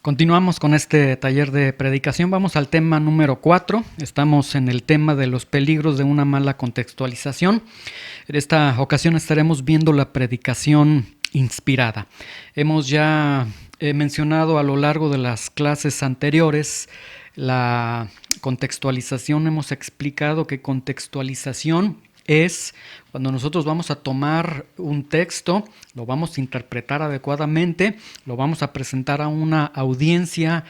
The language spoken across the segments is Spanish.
Continuamos con este taller de predicación. Vamos al tema número 4. Estamos en el tema de los peligros de una mala contextualización. En esta ocasión estaremos viendo la predicación inspirada. Hemos ya mencionado a lo largo de las clases anteriores la contextualización. Hemos explicado que contextualización es cuando nosotros vamos a tomar un texto, lo vamos a interpretar adecuadamente, lo vamos a presentar a una audiencia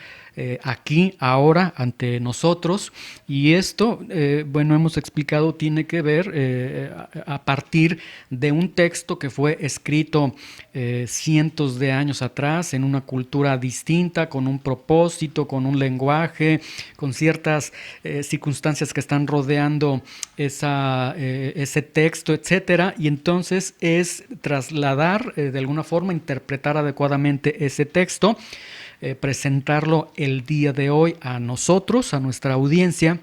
aquí, ahora, ante nosotros, y esto, hemos explicado, tiene que ver a partir de un texto que fue escrito cientos de años atrás, en una cultura distinta, con un propósito, con un lenguaje, con ciertas circunstancias que están rodeando ese texto, etcétera, y entonces es trasladar, de alguna forma, interpretar adecuadamente ese texto, presentarlo el día de hoy a nosotros, a nuestra audiencia,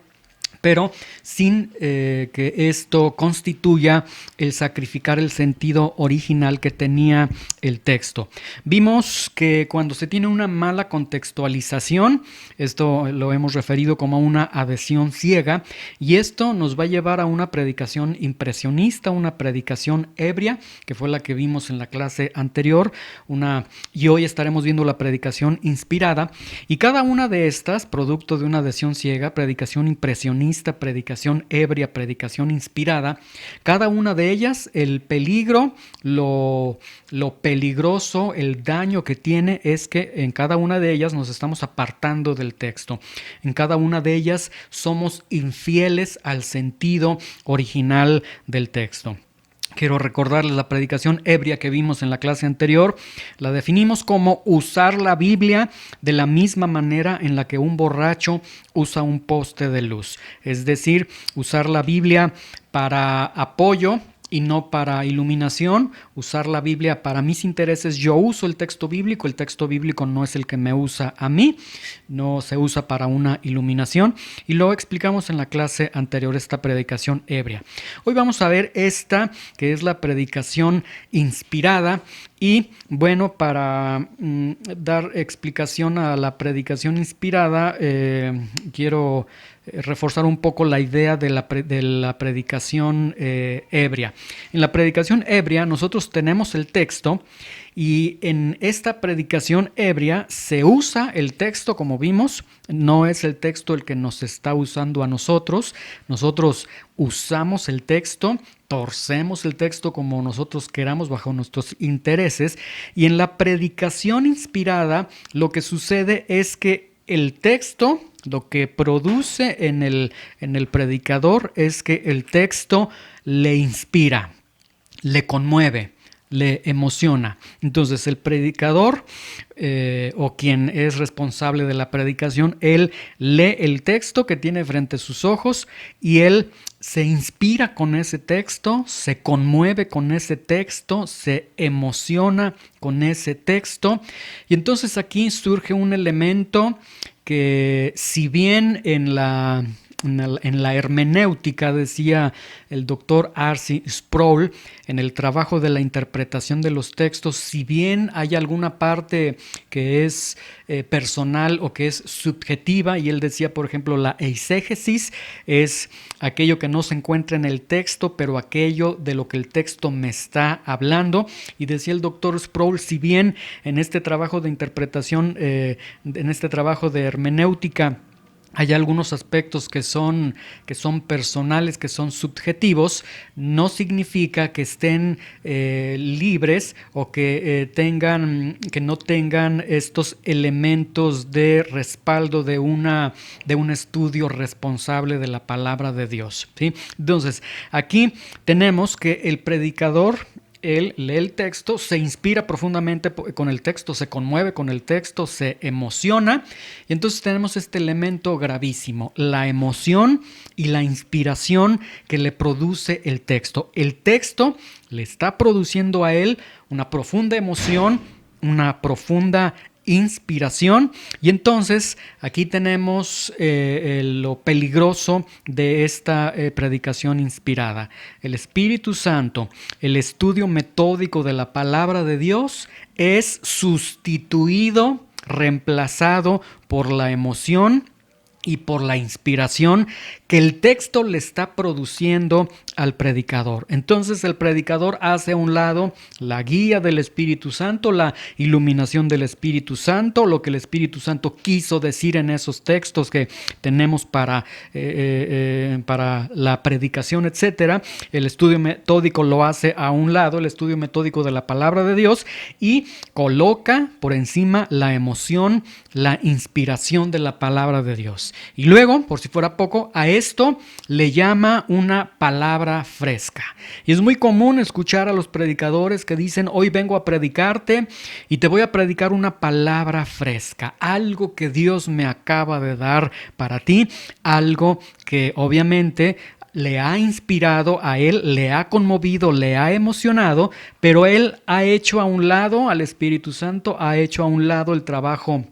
pero sin que esto constituya el sacrificar el sentido original que tenía el texto. Vimos que cuando se tiene una mala contextualización, esto lo hemos referido como una adhesión ciega, y esto nos va a llevar a una predicación impresionista, una predicación ebria, que fue la que vimos en la clase anterior, y hoy estaremos viendo la predicación inspirada, y cada una de estas, producto de una adhesión ciega, predicación impresionista, predicación ebria, predicación inspirada, cada una de ellas, el peligro, lo peligroso, el daño que tiene es que en cada una de ellas nos estamos apartando del texto. En cada una de ellas somos infieles al sentido original del texto. Quiero recordarles la predicación ebria que vimos en la clase anterior. La definimos como usar la Biblia de la misma manera en la que un borracho usa un poste de luz. Es decir, usar la Biblia para apoyo y no para iluminación, usar la Biblia para mis intereses. Yo uso el texto bíblico no es el que me usa a mí, no se usa para una iluminación, y lo explicamos en la clase anterior, esta predicación ebria. Hoy vamos a ver esta, que es la predicación inspirada, y bueno, para dar explicación a la predicación inspirada, quiero reforzar un poco la idea de la predicación ebria. En la predicación ebria nosotros tenemos el texto, y en esta predicación ebria se usa el texto, como vimos, no es el texto el que nos está usando a nosotros. Nosotros usamos el texto, torcemos el texto como nosotros queramos bajo nuestros intereses, y en la predicación inspirada lo que sucede es que el texto, lo que produce en el predicador es que el texto le inspira, le conmueve, le emociona. Entonces el predicador o quien es responsable de la predicación, él lee el texto que tiene frente a sus ojos y él se inspira con ese texto, se conmueve con ese texto, se emociona con ese texto. Y entonces aquí surge un elemento que, si bien en la hermenéutica, decía el doctor R.C. Sproul, en el trabajo de la interpretación de los textos, si bien hay alguna parte que es personal o que es subjetiva, y él decía, por ejemplo, la eisegesis es aquello que no se encuentra en el texto, pero aquello de lo que el texto me está hablando, y decía el doctor Sproul, si bien en este trabajo de interpretación, en este trabajo de hermenéutica, hay algunos aspectos que son personales, que son subjetivos, no significa que estén libres o que no tengan estos elementos de respaldo de un estudio responsable de la palabra de Dios, ¿sí? Entonces, aquí tenemos que el predicador, él lee el texto, se inspira profundamente con el texto, se conmueve con el texto, se emociona, y entonces tenemos este elemento gravísimo, la emoción y la inspiración que le produce el texto. El texto le está produciendo a él una profunda emoción, una profunda inspiración, y entonces aquí tenemos lo peligroso de esta predicación inspirada. El Espíritu Santo, el estudio metódico de la palabra de Dios, es sustituido reemplazado por la emoción y por la inspiración que el texto le está produciendo al predicador. Entonces el predicador hace a un lado la guía del Espíritu Santo, la iluminación del Espíritu Santo, lo que el Espíritu Santo quiso decir en esos textos que tenemos para la predicación, etcétera. El estudio metódico lo hace a un lado, el estudio metódico de la palabra de Dios, y coloca por encima la emoción, la inspiración de la palabra de Dios. Y luego, por si fuera poco, a esto le llama una palabra fresca. Y es muy común escuchar a los predicadores que dicen: hoy vengo a predicarte y te voy a predicar una palabra fresca, algo que Dios me acaba de dar para ti, algo que obviamente le ha inspirado a él, le ha conmovido, le ha emocionado, pero él ha hecho a un lado al Espíritu Santo, ha hecho a un lado el trabajo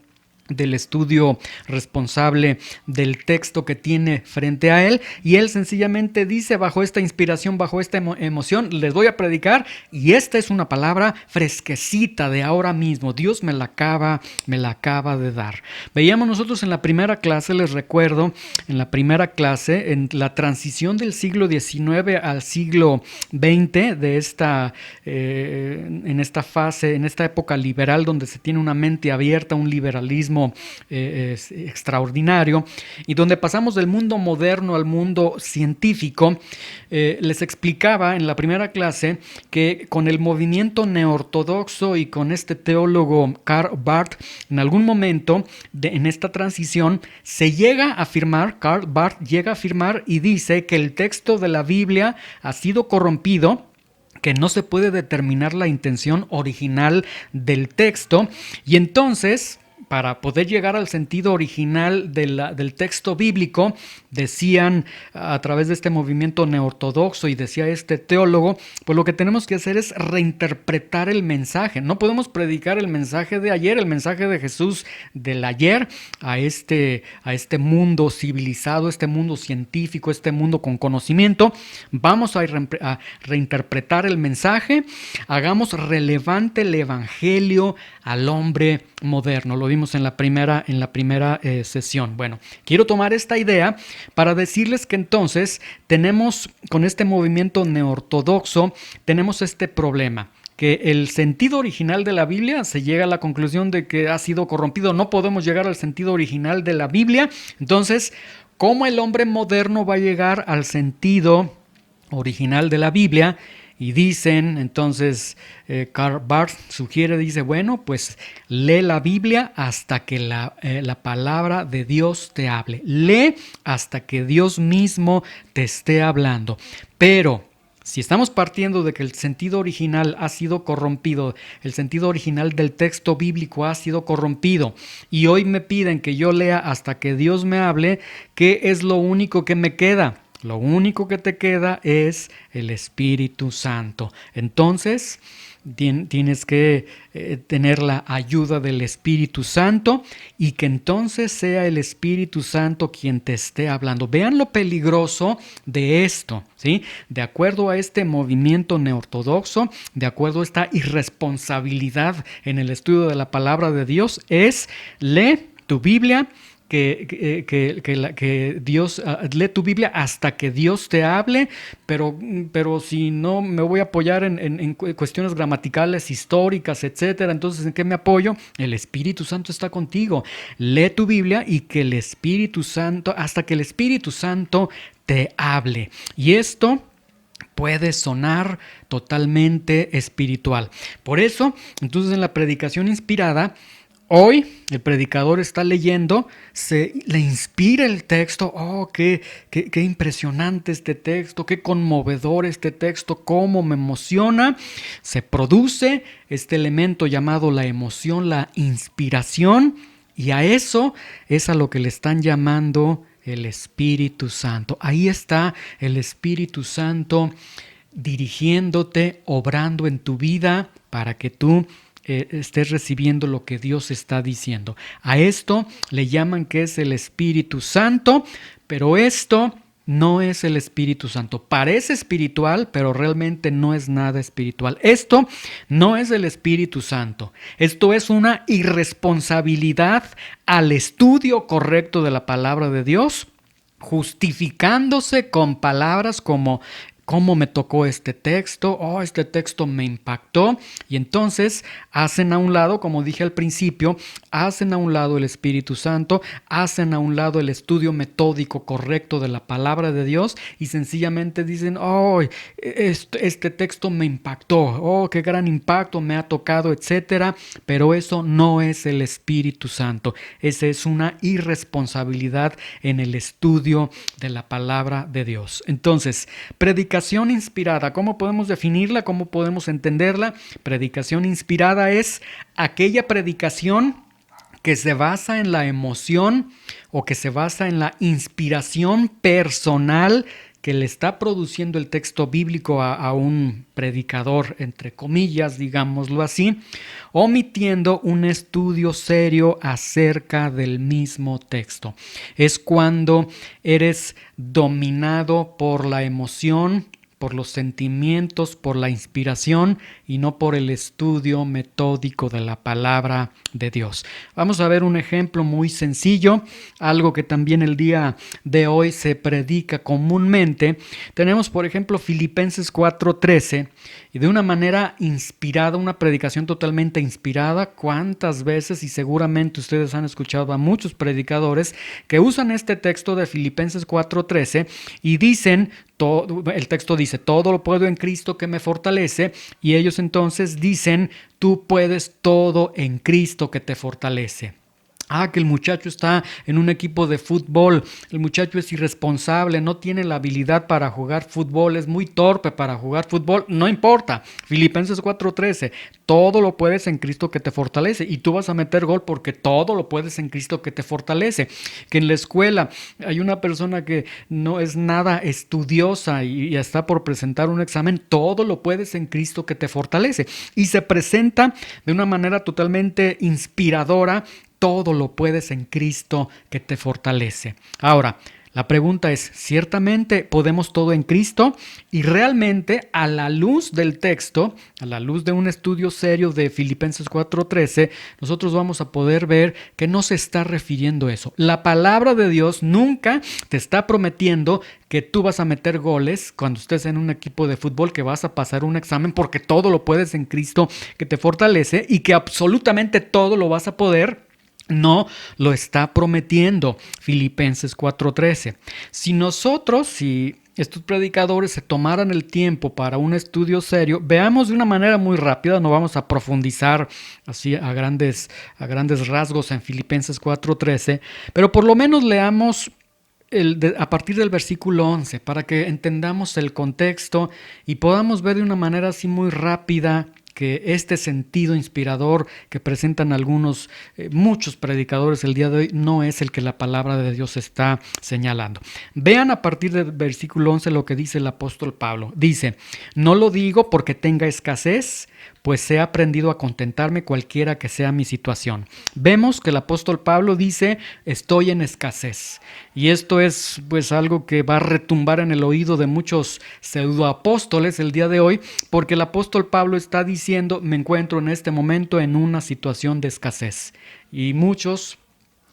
del estudio responsable del texto que tiene frente a él, y él sencillamente dice: bajo esta inspiración, bajo esta emoción, les voy a predicar, y esta es una palabra fresquecita de ahora mismo. Dios me la acaba de dar. Veíamos nosotros en la primera clase, les recuerdo, en la primera clase, en la transición del siglo XIX al siglo XX, de en esta fase, en esta época liberal, donde se tiene una mente abierta, un liberalismo es extraordinario, y donde pasamos del mundo moderno al mundo científico. Les explicaba en la primera clase que con el movimiento neortodoxo y con este teólogo Karl Barth, en algún momento en esta transición se llega a afirmar, Karl Barth llega a afirmar y dice que el texto de la Biblia ha sido corrompido, que no se puede determinar la intención original del texto, y entonces, para poder llegar al sentido original del texto bíblico, decían a través de este movimiento neortodoxo, y decía este teólogo, pues lo que tenemos que hacer es reinterpretar el mensaje. No podemos predicar el mensaje de ayer, el mensaje de Jesús del ayer, a este mundo civilizado, este mundo científico, este mundo con conocimiento. Vamos a reinterpretar el mensaje, hagamos relevante el evangelio al hombre moderno. Lo vimos en la primera sesión. Bueno, quiero tomar esta idea para decirles que entonces tenemos, con este movimiento neortodoxo, tenemos este problema, que el sentido original de la Biblia, se llega a la conclusión de que ha sido corrompido. No podemos llegar al sentido original de la Biblia. Entonces, ¿cómo el hombre moderno va a llegar al sentido original de la Biblia? Y dicen, entonces, Karl Barth sugiere, dice: bueno, pues lee la Biblia hasta que la palabra de Dios te hable. Lee hasta que Dios mismo te esté hablando. Pero si estamos partiendo de que el sentido original ha sido corrompido, el sentido original del texto bíblico ha sido corrompido, y hoy me piden que yo lea hasta que Dios me hable, ¿qué es lo único que me queda? Lo único que te queda es el Espíritu Santo. Entonces, tienes que tener la ayuda del Espíritu Santo, y que entonces sea el Espíritu Santo quien te esté hablando. Vean lo peligroso de esto, ¿sí? De acuerdo a este movimiento neortodoxo, de acuerdo a esta irresponsabilidad en el estudio de la palabra de Dios, es: lee tu Biblia, que Dios, lee tu Biblia hasta que Dios te hable, pero si no me voy a apoyar en cuestiones gramaticales, históricas, etcétera, entonces ¿en qué me apoyo? El Espíritu Santo está contigo. Lee tu Biblia y que el Espíritu Santo, hasta que el Espíritu Santo te hable. Y esto puede sonar totalmente espiritual. Por eso, entonces, en la predicación inspirada, hoy el predicador está leyendo, le inspira el texto. ¡Oh, qué impresionante este texto! ¡Qué conmovedor este texto! ¡Cómo me emociona! Se produce este elemento llamado la emoción, la inspiración, y a eso es a lo que le están llamando el Espíritu Santo. Ahí está el Espíritu Santo dirigiéndote, obrando en tu vida para que tú estés recibiendo lo que Dios está diciendo. A esto le llaman que es el Espíritu Santo, pero esto no es el Espíritu Santo. Parece espiritual, pero realmente no es nada espiritual. Esto no es el Espíritu Santo. Esto es una irresponsabilidad al estudio correcto de la palabra de Dios, justificándose con palabras como cómo me tocó este texto, este texto me impactó, y entonces hacen a un lado, como dije al principio, hacen a un lado el Espíritu Santo, hacen a un lado el estudio metódico correcto de la palabra de Dios y sencillamente dicen, este texto me impactó, qué gran impacto me ha tocado, etcétera, pero eso no es el Espíritu Santo, esa es una irresponsabilidad en el estudio de la palabra de Dios. Entonces, predicación inspirada, ¿cómo podemos definirla? ¿Cómo podemos entenderla? Predicación inspirada es aquella predicación que se basa en la emoción o que se basa en la inspiración personal que le está produciendo el texto bíblico a un predicador, entre comillas, digámoslo así, omitiendo un estudio serio acerca del mismo texto. Es cuando eres dominado por la emoción, por los sentimientos, por la inspiración y no por el estudio metódico de la palabra de Dios. Vamos a ver un ejemplo muy sencillo, algo que también el día de hoy se predica comúnmente. Tenemos, por ejemplo, Filipenses 4:13 y de una manera inspirada, una predicación totalmente inspirada. ¿Cuántas veces? Y seguramente ustedes han escuchado a muchos predicadores que usan este texto de Filipenses 4:13 y dicen, el texto dice, todo lo puedo en Cristo que me fortalece, y ellos entonces dicen, tú puedes todo en Cristo que te fortalece. Que el muchacho está en un equipo de fútbol, el muchacho es irresponsable, no tiene la habilidad para jugar fútbol, es muy torpe para jugar fútbol, no importa. Filipenses 4:13, todo lo puedes en Cristo que te fortalece, y tú vas a meter gol porque todo lo puedes en Cristo que te fortalece. Que en la escuela hay una persona que no es nada estudiosa y está por presentar un examen, todo lo puedes en Cristo que te fortalece, y se presenta de una manera totalmente inspiradora. Todo lo puedes en Cristo que te fortalece. Ahora, la pregunta es, ¿ciertamente podemos todo en Cristo? Y realmente, a la luz del texto, a la luz de un estudio serio de Filipenses 4:13, nosotros vamos a poder ver que no se está refiriendo a eso. La palabra de Dios nunca te está prometiendo que tú vas a meter goles cuando estés en un equipo de fútbol, que vas a pasar un examen porque todo lo puedes en Cristo que te fortalece y que absolutamente todo lo vas a poder. No lo está prometiendo Filipenses 4:13. Si estos predicadores se tomaran el tiempo para un estudio serio, veamos de una manera muy rápida, no vamos a profundizar así a grandes rasgos en Filipenses 4:13, pero por lo menos leamos a partir del versículo 11 para que entendamos el contexto y podamos ver de una manera así muy rápida que este sentido inspirador que presentan muchos predicadores el día de hoy no es el que la palabra de Dios está señalando. Vean a partir del versículo 11 lo que dice el apóstol Pablo. Dice, no lo digo porque tenga escasez, pues he aprendido a contentarme cualquiera que sea mi situación. Vemos que el apóstol Pablo dice, estoy en escasez. Y esto es pues algo que va a retumbar en el oído de muchos pseudoapóstoles el día de hoy, porque el apóstol Pablo está diciendo, me encuentro en este momento en una situación de escasez. Y muchos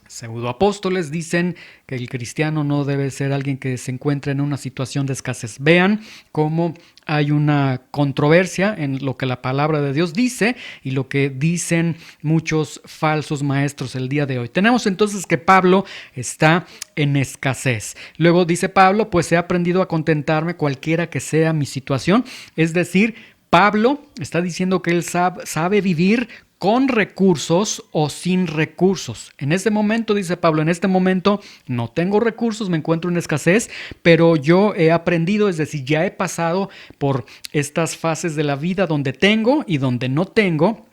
pseudoapóstoles dicen que el cristiano no debe ser alguien que se encuentre en una situación de escasez. Vean cómo hay una controversia en lo que la palabra de Dios dice y lo que dicen muchos falsos maestros el día de hoy. Tenemos entonces que Pablo está en escasez. Luego dice Pablo, pues he aprendido a contentarme cualquiera que sea mi situación. Es decir, Pablo está diciendo que él sabe vivir con recursos o sin recursos. En este momento, dice Pablo, en este momento no tengo recursos, me encuentro en escasez, pero yo he aprendido, es decir, ya he pasado por estas fases de la vida donde tengo y donde no tengo.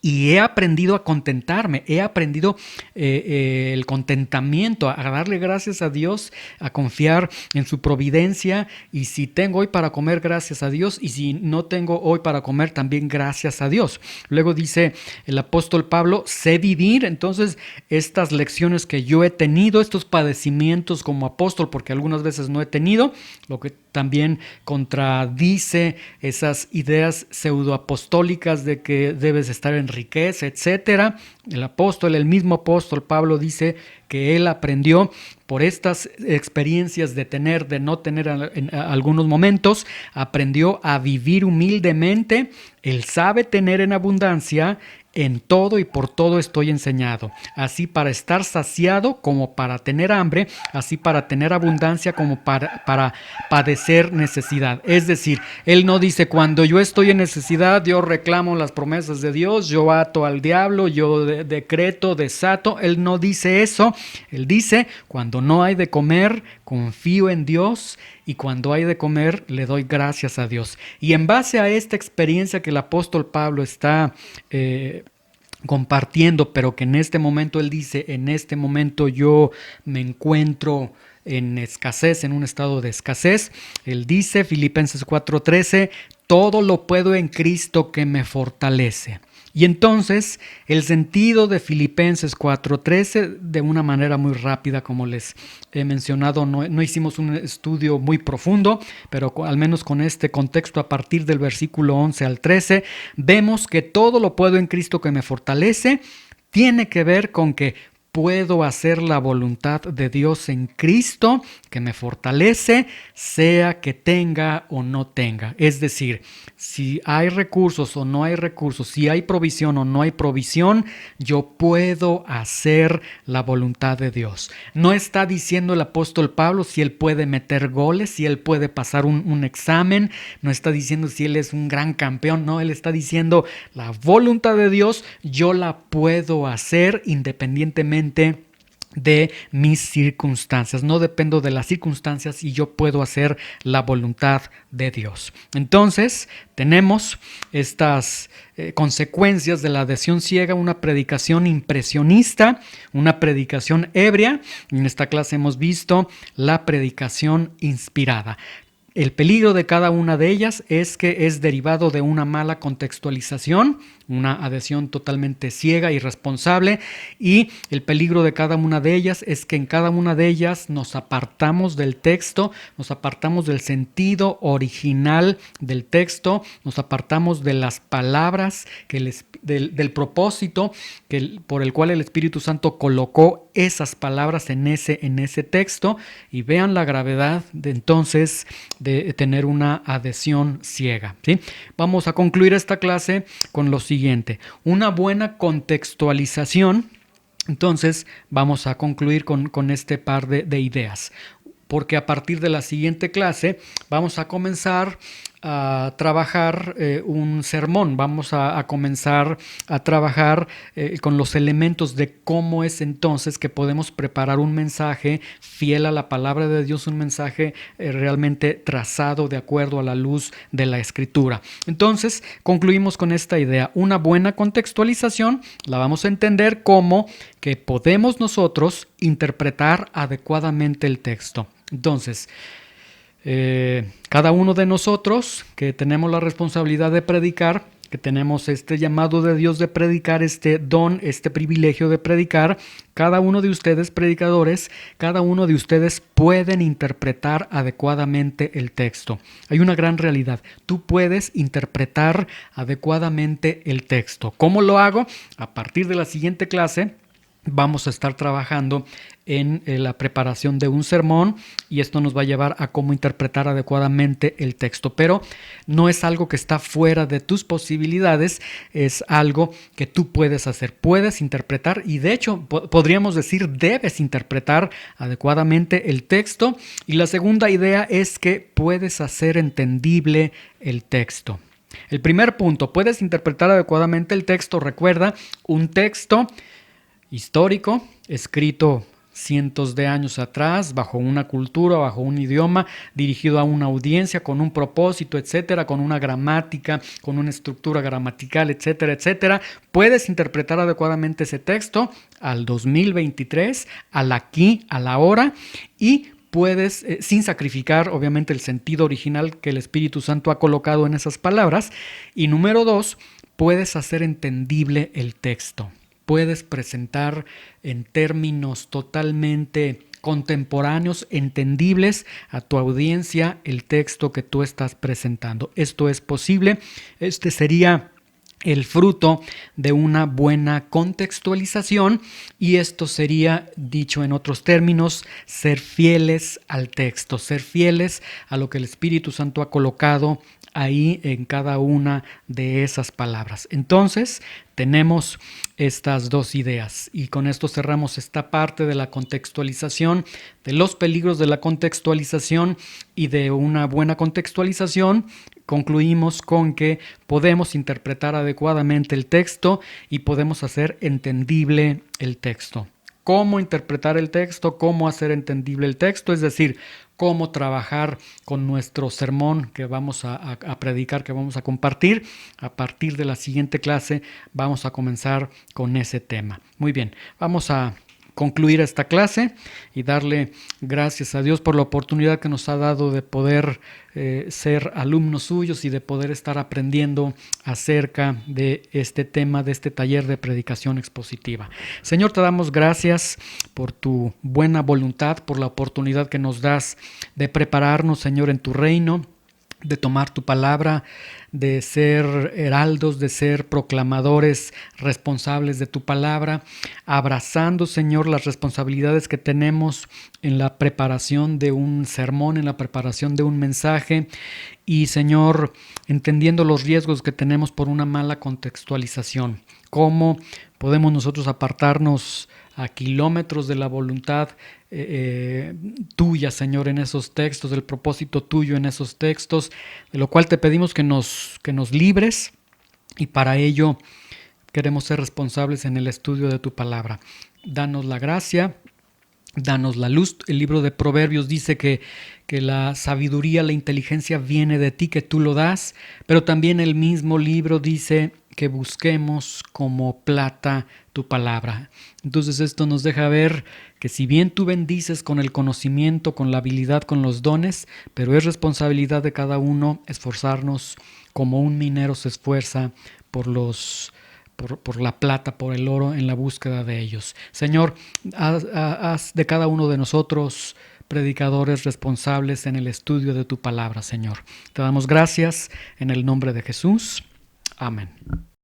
Y he aprendido a contentarme, he aprendido el contentamiento, a darle gracias a Dios, a confiar en su providencia. Y si tengo hoy para comer, gracias a Dios. Y si no tengo hoy para comer, también gracias a Dios. Luego dice el apóstol Pablo, sé vivir. Entonces, estas lecciones que yo he tenido, estos padecimientos como apóstol, porque algunas veces no he tenido, lo que también contradice esas ideas pseudoapostólicas de que debes estar en riqueza, etcétera. El mismo apóstol Pablo dice que él aprendió por estas experiencias de tener, de no tener en algunos momentos, aprendió a vivir humildemente. Él sabe tener en abundancia. En todo y por todo estoy enseñado, así para estar saciado como para tener hambre, así para tener abundancia como para padecer necesidad. Es decir, él no dice cuando yo estoy en necesidad, yo reclamo las promesas de Dios, yo ato al diablo, yo decreto, desato. Él no dice eso. Él dice cuando no hay de comer, confío en Dios, y cuando hay de comer, le doy gracias a Dios. Y en base a esta experiencia que el apóstol Pablo está compartiendo, pero que en este momento él dice, en este momento yo me encuentro en escasez, en un estado de escasez. Él dice, Filipenses 4:13, todo lo puedo en Cristo que me fortalece. Y entonces el sentido de Filipenses 4:13, de una manera muy rápida, como les he mencionado, no hicimos un estudio muy profundo, pero al menos con este contexto a partir del versículo 11 al 13, vemos que todo lo puedo en Cristo que me fortalece, tiene que ver con que puedo hacer la voluntad de Dios en Cristo que me fortalece, sea que tenga o no tenga. Es decir, si hay recursos o no hay recursos, si hay provisión o no hay provisión, yo puedo hacer la voluntad de Dios. No está diciendo el apóstol Pablo si él puede meter goles, si él puede pasar un examen, no está diciendo si él es un gran campeón, no, él está diciendo la voluntad de Dios, yo la puedo hacer independientemente de mis circunstancias. No dependo de las circunstancias y yo puedo hacer la voluntad de Dios. Entonces, tenemos estas consecuencias de la adhesión ciega, una predicación impresionista, una predicación ebria. En esta clase hemos visto la predicación inspirada. El peligro de cada una de ellas es que es derivado de una mala contextualización, una adhesión totalmente ciega y irresponsable, y el peligro de cada una de ellas es que en cada una de ellas nos apartamos del texto, nos apartamos del sentido original del texto, nos apartamos de las palabras, del propósito por el cual el Espíritu Santo colocó esas palabras en ese texto, y vean la gravedad de entonces de tener una adhesión ciega, ¿sí? Vamos a concluir esta clase con lo siguiente: una buena contextualización. Entonces vamos a concluir con este par de ideas, porque a partir de la siguiente clase vamos a comenzar a trabajar un sermón, vamos a comenzar a trabajar con los elementos de cómo es entonces que podemos preparar un mensaje fiel a la palabra de Dios, un mensaje realmente trazado de acuerdo a la luz de la Escritura. Entonces concluimos con esta idea: una buena contextualización la vamos a entender como que podemos nosotros interpretar adecuadamente el texto. Entonces, cada uno de nosotros que tenemos la responsabilidad de predicar, que tenemos este llamado de Dios de predicar, este don, este privilegio de predicar, cada uno de ustedes predicadores, cada uno de ustedes pueden interpretar adecuadamente el texto. Hay una gran realidad: tú puedes interpretar adecuadamente el texto. ¿Cómo lo hago? A partir de la siguiente clase vamos a estar trabajando en la preparación de un sermón, y esto nos va a llevar a cómo interpretar adecuadamente el texto. Pero no es algo que está fuera de tus posibilidades, es algo que tú puedes hacer, puedes interpretar, y de hecho podríamos decir debes interpretar adecuadamente el texto. Y la segunda idea es que puedes hacer entendible el texto. El primer punto: puedes interpretar adecuadamente el texto. Recuerda, un texto histórico, escrito cientos de años atrás, bajo una cultura, bajo un idioma, dirigido a una audiencia, con un propósito, etcétera, con una gramática, con una estructura gramatical, etcétera, etcétera. Puedes interpretar adecuadamente ese texto al 2023, al aquí, a la hora, y puedes, sin sacrificar obviamente el sentido original que el Espíritu Santo ha colocado en esas palabras. Y número 2, puedes hacer entendible el texto. Puedes presentar en términos totalmente contemporáneos, entendibles a tu audiencia el texto que tú estás presentando. Esto es posible. Este sería el fruto de una buena contextualización, y esto sería, dicho en otros términos, ser fieles al texto, ser fieles a lo que el Espíritu Santo ha colocado ahí en cada una de esas palabras. Entonces, tenemos estas dos ideas, y con esto cerramos esta parte de la contextualización, de los peligros de la contextualización y de una buena contextualización. Concluimos con que podemos interpretar adecuadamente el texto y podemos hacer entendible el texto. ¿Cómo interpretar el texto? ¿Cómo hacer entendible el texto? Es decir, cómo trabajar con nuestro sermón que vamos a predicar, que vamos a compartir. A partir de la siguiente clase vamos a comenzar con ese tema. Muy bien, vamos a concluir esta clase y darle gracias a Dios por la oportunidad que nos ha dado de poder ser alumnos suyos y de poder estar aprendiendo acerca de este tema, de este taller de predicación expositiva. Señor, te damos gracias por tu buena voluntad, por la oportunidad que nos das de prepararnos, Señor, en tu reino, de tomar tu palabra, de ser heraldos, de ser proclamadores responsables de tu palabra, abrazando, Señor, las responsabilidades que tenemos en la preparación de un sermón, en la preparación de un mensaje, y, Señor, entendiendo los riesgos que tenemos por una mala contextualización. ¿Cómo podemos nosotros apartarnos a kilómetros de la voluntad tuya, Señor, en esos textos, del propósito tuyo en esos textos, de lo cual te pedimos que nos libres, y para ello queremos ser responsables en el estudio de tu palabra. Danos la gracia, danos la luz. El libro de Proverbios dice que la sabiduría, la inteligencia viene de ti, que tú lo das, pero también el mismo libro dice que busquemos como plata tu palabra. Entonces esto nos deja ver que si bien tú bendices con el conocimiento, con la habilidad, con los dones, pero es responsabilidad de cada uno esforzarnos como un minero se esfuerza por la plata, por el oro, en la búsqueda de ellos. Señor, haz de cada uno de nosotros predicadores responsables en el estudio de tu palabra, Señor. Te damos gracias en el nombre de Jesús. Amén.